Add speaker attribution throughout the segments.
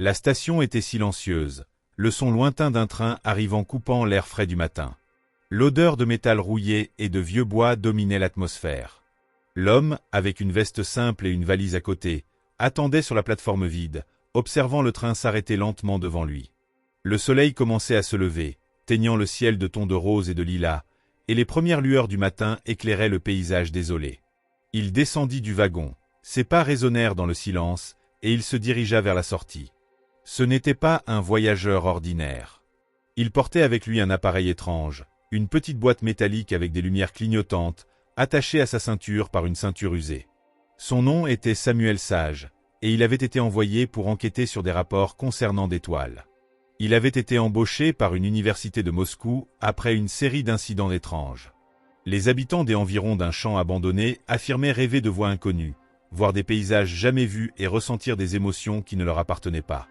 Speaker 1: La station était silencieuse, le son lointain d'un train arrivant coupant l'air frais du matin. L'odeur de métal rouillé et de vieux bois dominait l'atmosphère. L'homme, avec une veste simple et une valise à côté, attendait sur la plateforme vide, observant le train s'arrêter lentement devant lui. Le soleil commençait à se lever, teignant le ciel de tons de rose et de lilas, et les premières lueurs du matin éclairaient le paysage désolé. Il descendit du wagon, ses pas résonnèrent dans le silence, et il se dirigea vers la sortie. Ce n'était pas un voyageur ordinaire. Il portait avec lui un appareil étrange, une petite boîte métallique avec des lumières clignotantes, attachée à sa ceinture par une ceinture usée. Son nom était Samuel Sage, et il avait été envoyé pour enquêter sur des rapports concernant des toiles. Il avait été embauché par une université de Moscou après une série d'incidents étranges. Les habitants des environs d'un champ abandonné affirmaient rêver de voix inconnues, voir des paysages jamais vus et ressentir des émotions qui ne leur appartenaient pas.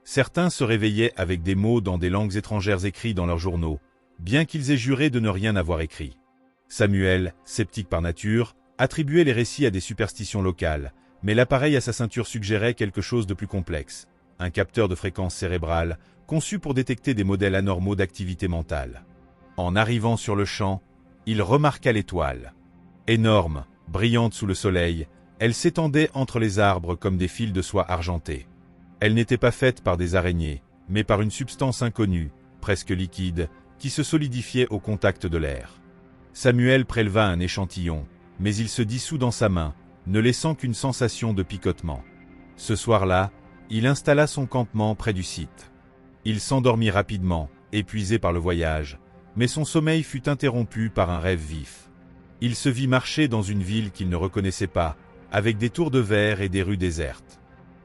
Speaker 1: Certains se réveillaient avec des mots dans des langues étrangères écrits dans leurs journaux, bien qu'ils aient juré de ne rien avoir écrit. Samuel, sceptique par nature, attribuait les récits à des superstitions locales, mais l'appareil à sa ceinture suggérait quelque chose de plus complexe, un capteur de fréquences cérébrales, conçu pour détecter des modèles anormaux d'activité mentale. En arrivant sur le champ, il remarqua l'étoile. Énorme, brillante sous le soleil, elle s'étendait entre les arbres comme des fils de soie argentée. Elle n'était pas faite par des araignées, mais par une substance inconnue, presque liquide, qui se solidifiait au contact de l'air. Samuel préleva un échantillon, mais il se dissout dans sa main, ne laissant qu'une sensation de picotement. Ce soir-là, il installa son campement près du site. Il s'endormit rapidement, épuisé par le voyage, mais son sommeil fut interrompu par un rêve vif. Il se vit marcher dans une ville qu'il ne reconnaissait pas, avec des tours de verre et des rues désertes.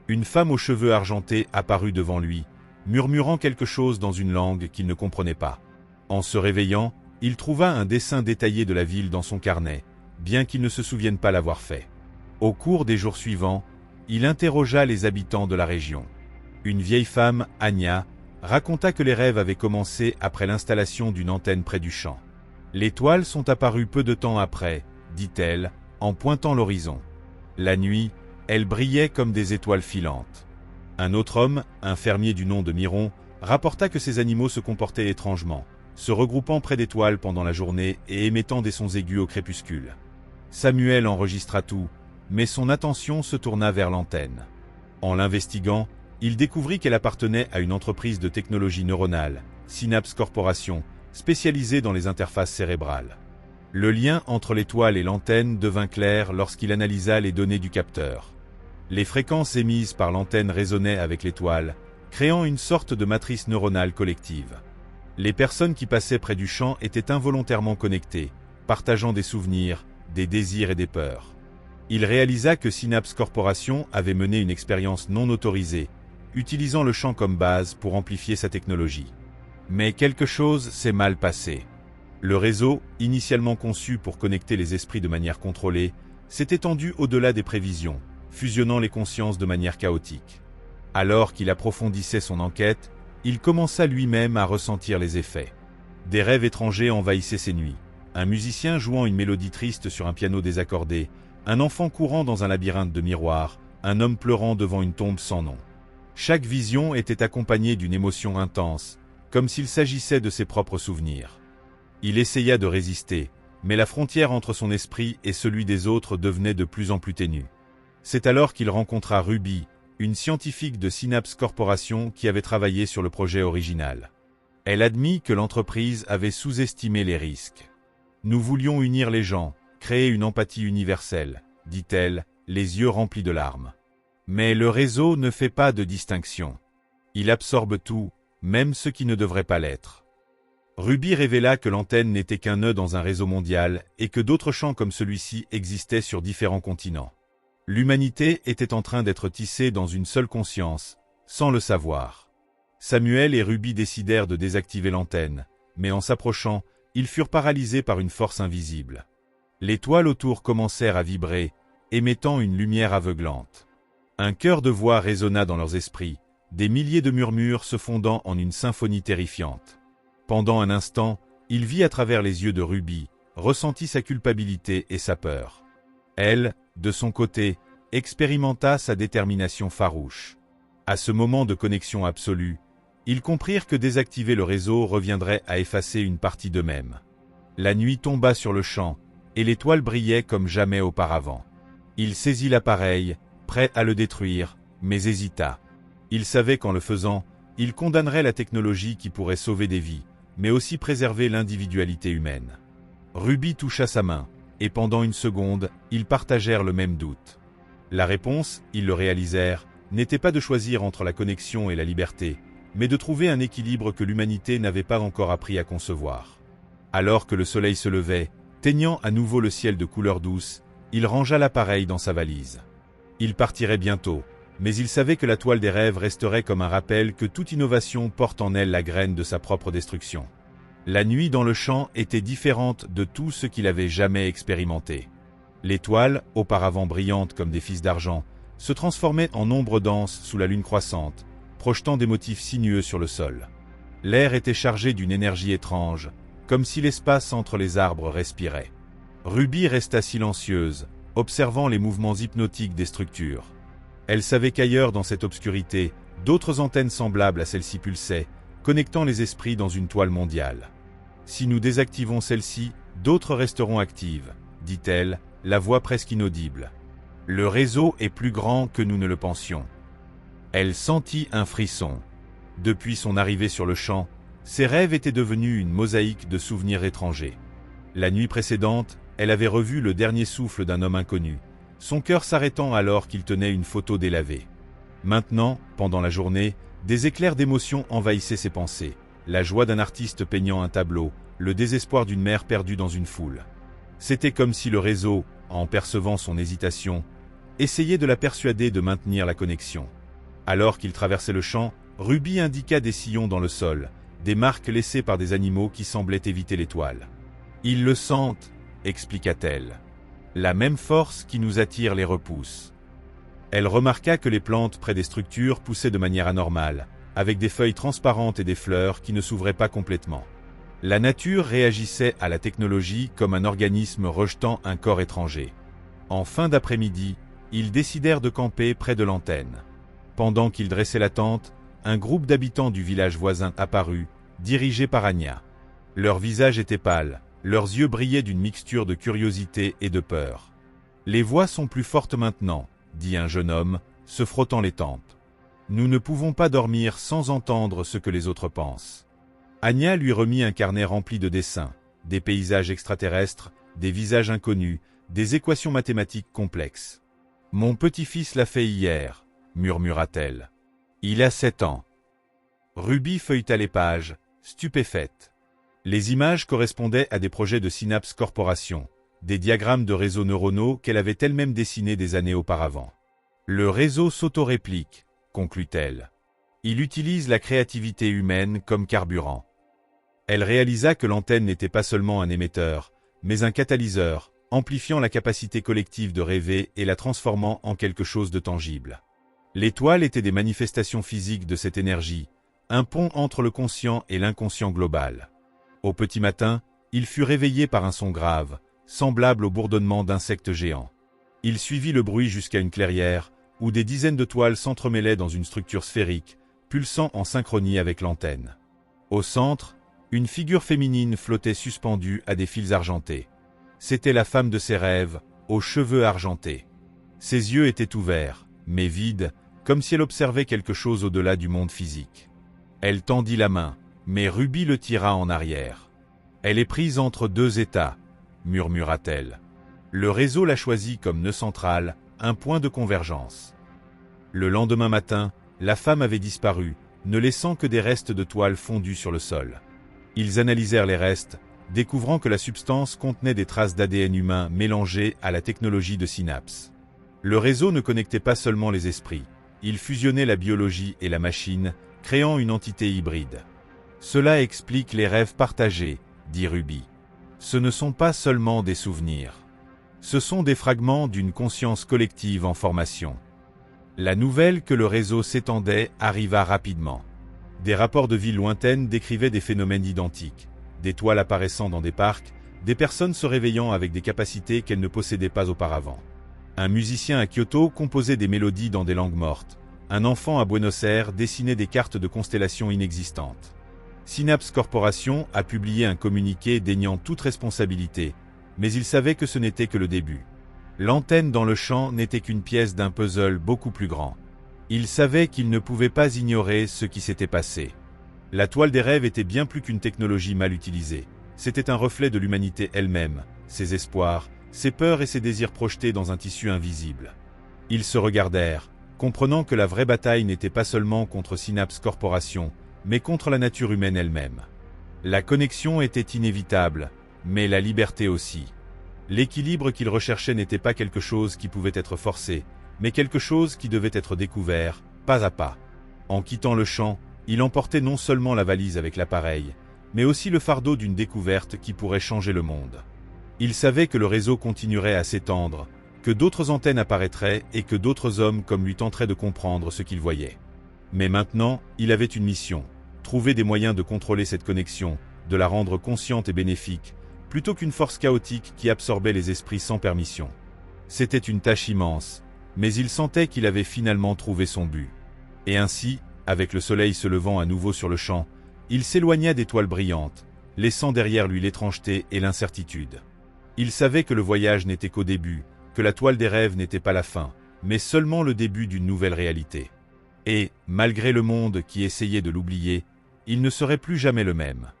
Speaker 1: Une femme aux cheveux argentés apparut devant lui, murmurant quelque chose dans une langue qu'il ne comprenait pas. En se réveillant, il trouva un dessin détaillé de la ville dans son carnet, bien qu'il ne se souvienne pas l'avoir fait. Au cours des jours suivants, il interrogea les habitants de la région. Une vieille femme, Anya, raconta que les rêves avaient commencé après l'installation d'une antenne près du champ. « Les toiles sont apparues peu de temps après, » dit-elle, en pointant l'horizon. La nuit, elles brillaient comme des étoiles filantes. Un autre homme, un fermier du nom de Miron, rapporta que ces animaux se comportaient étrangement, se regroupant près des toiles pendant la journée et émettant des sons aigus au crépuscule. Samuel enregistra tout, mais son attention se tourna vers l'antenne. En l'investiguant, il découvrit qu'elle appartenait à une entreprise de technologie neuronale, Synapse Corporation, spécialisée dans les interfaces cérébrales. Le lien entre l'étoile et l'antenne devint clair lorsqu'il analysa les données du capteur. Les fréquences émises par l'antenne résonnaient avec l'étoile, créant une sorte de matrice neuronale collective. Les personnes qui passaient près du champ étaient involontairement connectées, partageant des souvenirs, des désirs et des peurs. Il réalisa que Synapse Corporation avait mené une expérience non autorisée, utilisant le champ comme base pour amplifier sa technologie. Mais quelque chose s'est mal passé. Le réseau, initialement conçu pour connecter les esprits de manière contrôlée, s'est étendu au-delà des prévisions, fusionnant les consciences de manière chaotique. Alors qu'il approfondissait son enquête, il commença lui-même à ressentir les effets. Des rêves étrangers envahissaient ses nuits. Un musicien jouant une mélodie triste sur un piano désaccordé, un enfant courant dans un labyrinthe de miroirs, un homme pleurant devant une tombe sans nom. Chaque vision était accompagnée d'une émotion intense, comme s'il s'agissait de ses propres souvenirs. Il essaya de résister, mais la frontière entre son esprit et celui des autres devenait de plus en plus ténue. C'est alors qu'il rencontra Ruby, une scientifique de Synapse Corporation qui avait travaillé sur le projet original. Elle admit que l'entreprise avait sous-estimé les risques. « Nous voulions unir les gens, créer une empathie universelle, » dit-elle, les yeux remplis de larmes. Mais le réseau ne fait pas de distinction. Il absorbe tout, même ce qui ne devrait pas l'être. Ruby révéla que l'antenne n'était qu'un nœud dans un réseau mondial et que d'autres champs comme celui-ci existaient sur différents continents. L'humanité était en train d'être tissée dans une seule conscience, sans le savoir. Samuel et Ruby décidèrent de désactiver l'antenne, mais en s'approchant, ils furent paralysés par une force invisible. Les toiles autour commencèrent à vibrer, émettant une lumière aveuglante. Un chœur de voix résonna dans leurs esprits, des milliers de murmures se fondant en une symphonie terrifiante. Pendant un instant, il vit à travers les yeux de Ruby, ressentit sa culpabilité et sa peur. Elle, de son côté, expérimenta sa détermination farouche. À ce moment de connexion absolue, ils comprirent que désactiver le réseau reviendrait à effacer une partie d'eux-mêmes. La nuit tomba sur le champ, et l'étoile brillait comme jamais auparavant. Il saisit l'appareil, prêt à le détruire, mais hésita. Il savait qu'en le faisant, il condamnerait la technologie qui pourrait sauver des vies, mais aussi préserver l'individualité humaine. Ruby toucha sa main, et pendant une seconde, ils partagèrent le même doute. La réponse, ils le réalisèrent, n'était pas de choisir entre la connexion et la liberté, mais de trouver un équilibre que l'humanité n'avait pas encore appris à concevoir. Alors que le soleil se levait, teignant à nouveau le ciel de couleur douce, il rangea l'appareil dans sa valise. Il partirait bientôt, mais il savait que la toile des rêves resterait comme un rappel que toute innovation porte en elle la graine de sa propre destruction. La nuit dans le champ était différente de tout ce qu'il avait jamais expérimenté. Les toiles, auparavant brillantes comme des fils d'argent, se transformaient en ombres denses sous la lune croissante, projetant des motifs sinueux sur le sol. L'air était chargé d'une énergie étrange, comme si l'espace entre les arbres respirait. Ruby resta silencieuse, observant les mouvements hypnotiques des structures. Elle savait qu'ailleurs dans cette obscurité, d'autres antennes semblables à celle-ci pulsaient, connectant les esprits dans une toile mondiale. Si nous désactivons celle-ci, d'autres resteront actives, dit-elle, la voix presque inaudible. Le réseau est plus grand que nous ne le pensions. Elle sentit un frisson. Depuis son arrivée sur le champ, ses rêves étaient devenus une mosaïque de souvenirs étrangers. La nuit précédente, elle avait revu le dernier souffle d'un homme inconnu, son cœur s'arrêtant alors qu'il tenait une photo délavée. Maintenant, pendant la journée, des éclairs d'émotion envahissaient ses pensées, la joie d'un artiste peignant un tableau, le désespoir d'une mère perdue dans une foule. C'était comme si le réseau, en percevant son hésitation, essayait de la persuader de maintenir la connexion. Alors qu'il traversait le champ, Ruby indiqua des sillons dans le sol, des marques laissées par des animaux qui semblaient éviter l'étoile. « Ils le sentent », expliqua-t-elle. « La même force qui nous attire les repousse. » Elle remarqua que les plantes près des structures poussaient de manière anormale, avec des feuilles transparentes et des fleurs qui ne s'ouvraient pas complètement. La nature réagissait à la technologie comme un organisme rejetant un corps étranger. En fin d'après-midi, ils décidèrent de camper près de l'antenne. Pendant qu'ils dressaient la tente, un groupe d'habitants du village voisin apparut, dirigé par Anya. Leurs visages étaient pâles, leurs yeux brillaient d'une mixture de curiosité et de peur. « Les voix sont plus fortes maintenant », dit un jeune homme, se frottant les tempes. « Nous ne pouvons pas dormir sans entendre ce que les autres pensent. » Anya lui remit un carnet rempli de dessins, des paysages extraterrestres, des visages inconnus, des équations mathématiques complexes. « Mon petit-fils l'a fait hier », murmura-t-elle. « Il a 7 ans. » Ruby feuilleta les pages, stupéfaite. Les images correspondaient à des projets de Synapse Corporation, des diagrammes de réseaux neuronaux qu'elle avait elle-même dessinés des années auparavant. « Le réseau s'auto-réplique », conclut-elle. « Il utilise la créativité humaine comme carburant. » Elle réalisa que l'antenne n'était pas seulement un émetteur, mais un catalyseur, amplifiant la capacité collective de rêver et la transformant en quelque chose de tangible. L'étoile était des manifestations physiques de cette énergie, un pont entre le conscient et l'inconscient global. Au petit matin, il fut réveillé par un son grave, semblable au bourdonnement d'insectes géants. Il suivit le bruit jusqu'à une clairière, où des dizaines de toiles s'entremêlaient dans une structure sphérique, pulsant en synchronie avec l'antenne. Au centre, une figure féminine flottait suspendue à des fils argentés. C'était la femme de ses rêves, aux cheveux argentés. Ses yeux étaient ouverts, mais vides, comme si elle observait quelque chose au-delà du monde physique. Elle tendit la main, mais Ruby le tira en arrière. « Elle est prise entre deux états », murmura-t-elle. Le réseau l'a choisi comme nœud central, un point de convergence. Le lendemain matin, la femme avait disparu, ne laissant que des restes de toile fondus sur le sol. Ils analysèrent les restes, découvrant que la substance contenait des traces d'ADN humain mélangées à la technologie de Synapse. Le réseau ne connectait pas seulement les esprits, il fusionnait la biologie et la machine, créant une entité hybride. « Cela explique les rêves partagés », dit Ruby. « Ce ne sont pas seulement des souvenirs. Ce sont des fragments d'une conscience collective en formation. » La nouvelle que le réseau s'étendait arriva rapidement. Des rapports de villes lointaines décrivaient des phénomènes identiques, des toiles apparaissant dans des parcs, des personnes se réveillant avec des capacités qu'elles ne possédaient pas auparavant. Un musicien à Kyoto composait des mélodies dans des langues mortes, un enfant à Buenos Aires dessinait des cartes de constellations inexistantes. Synapse Corporation a publié un communiqué déniant toute responsabilité, mais il savait que ce n'était que le début. L'antenne dans le champ n'était qu'une pièce d'un puzzle beaucoup plus grand. Il savait qu'il ne pouvait pas ignorer ce qui s'était passé. La toile des rêves était bien plus qu'une technologie mal utilisée. C'était un reflet de l'humanité elle-même, ses espoirs, ses peurs et ses désirs projetés dans un tissu invisible. Ils se regardèrent, comprenant que la vraie bataille n'était pas seulement contre Synapse Corporation, mais contre la nature humaine elle-même. La connexion était inévitable, mais la liberté aussi. L'équilibre qu'ils recherchaient n'était pas quelque chose qui pouvait être forcé, mais quelque chose qui devait être découvert, pas à pas. En quittant le champ, il emportait non seulement la valise avec l'appareil, mais aussi le fardeau d'une découverte qui pourrait changer le monde. Il savait que le réseau continuerait à s'étendre, que d'autres antennes apparaîtraient et que d'autres hommes comme lui tenteraient de comprendre ce qu'il voyait. Mais maintenant, il avait une mission, trouver des moyens de contrôler cette connexion, de la rendre consciente et bénéfique, plutôt qu'une force chaotique qui absorbait les esprits sans permission. C'était une tâche immense, mais il sentait qu'il avait finalement trouvé son but. Et ainsi, avec le soleil se levant à nouveau sur le champ, il s'éloigna des toiles brillantes, laissant derrière lui l'étrangeté et l'incertitude. Il savait que le voyage n'était qu'au début, que la toile des rêves n'était pas la fin, mais seulement le début d'une nouvelle réalité. Et, malgré le monde qui essayait de l'oublier, il ne serait plus jamais le même.